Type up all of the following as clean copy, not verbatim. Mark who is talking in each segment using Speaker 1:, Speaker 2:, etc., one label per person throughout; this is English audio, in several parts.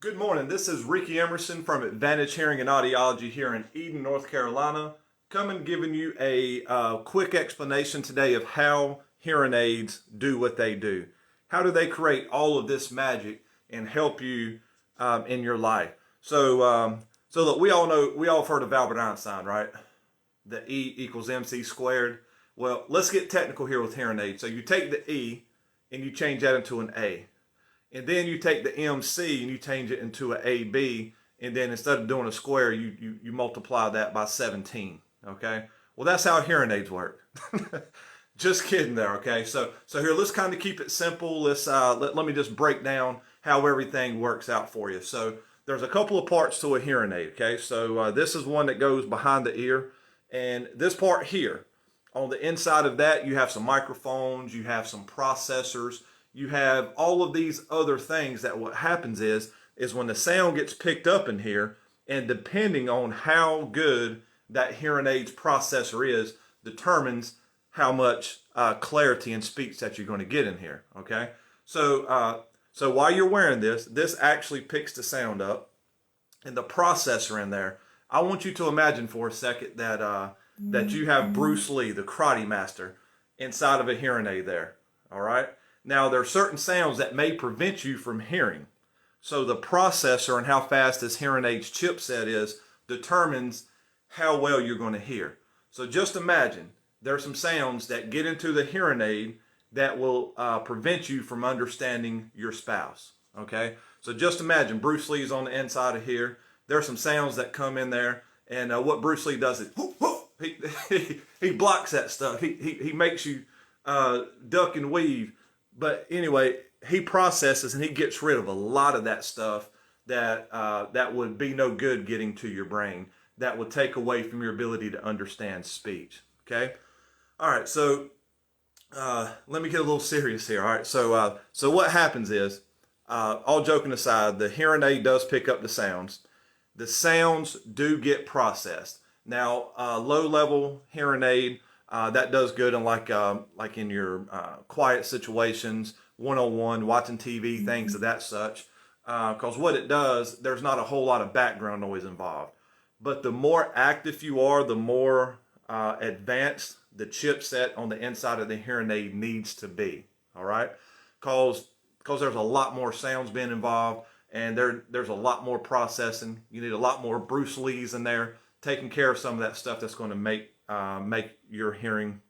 Speaker 1: Good morning. This is Ricky Emerson from Advantage Hearing and Audiology here in Eden, North Carolina. Coming giving you a quick explanation today of how hearing aids do what they do. How do they create all of this magic and help you in your life? So look, we all have heard of Albert Einstein, right? The E equals MC squared. Well, let's get technical here with hearing aids. So you take the E and you change that into an A. And then you take the MC and you change it into an AB, and then instead of doing a square, you multiply that by 17. Okay? Well, that's how hearing aids work. Just kidding there. Okay? So here, let's kind of keep it simple. Let's let me just break down how everything works out for you. So there's a couple of parts to a hearing aid. Okay? So this is one that goes behind the ear, and this part here, on the inside of that, you have some microphones, you have some processors. You have all of these other things that what happens is when the sound gets picked up in here, and depending on how good that hearing aid's processor is, determines how much clarity and speech that you're going to get in here. Okay, so while you're wearing this actually picks the sound up, and the processor in there. I want you to imagine for a second that that you have Bruce Lee, the karate master, inside of a hearing aid there. All right. Now, there are certain sounds that may prevent you from hearing. So the processor and how fast this hearing aid's chipset is determines how well you're going to hear. So just imagine there are some sounds that get into the hearing aid that will prevent you from understanding your spouse. Okay? So just imagine Bruce Lee's on the inside of here. There are some sounds that come in there, and what Bruce Lee does is he blocks that stuff. He makes you duck and weave. But anyway, he processes and he gets rid of a lot of that stuff that that would be no good getting to your brain. That would take away from your ability to understand speech. Okay, all right. So let me get a little serious here. All right. So what happens is, all joking aside, the hearing aid does pick up the sounds. The sounds do get processed. Now, low-level hearing aid. That does good in like in your quiet situations, one-on-one, watching TV, things of that such. Because what it does, there's not a whole lot of background noise involved. But the more active you are, the more advanced the chipset on the inside of the hearing aid needs to be. All right, because there's a lot more sounds being involved, and there's a lot more processing. You need a lot more Bruce Lees in there taking care of some of that stuff that's going to make your hearing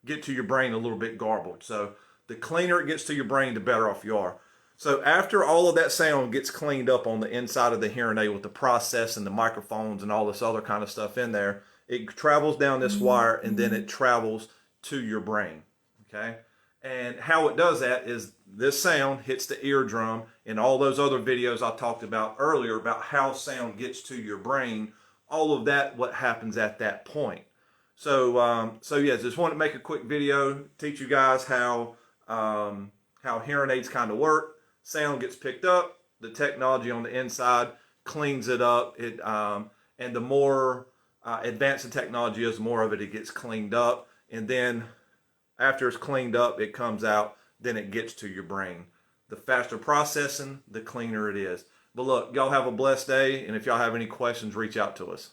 Speaker 1: get to your brain a little bit garbled. So the cleaner it gets to your brain, the better off you are. So after all of that sound gets cleaned up on the inside of the hearing aid with the process and the microphones and all this other kind of stuff in there, it travels down this wire and then it travels to your brain. Okay? And how it does that is this sound hits the eardrum, and all those other videos I talked about earlier about how sound gets to your brain, all of that, what happens at that point. So yeah, just wanted to make a quick video, teach you guys how hearing aids kind of work. Sound gets picked up, the technology on the inside cleans it up. And the more advanced the technology is, the more of it gets cleaned up. And then after it's cleaned up, it comes out, then it gets to your brain. The faster processing, the cleaner it is. But look, y'all have a blessed day, and if y'all have any questions, reach out to us.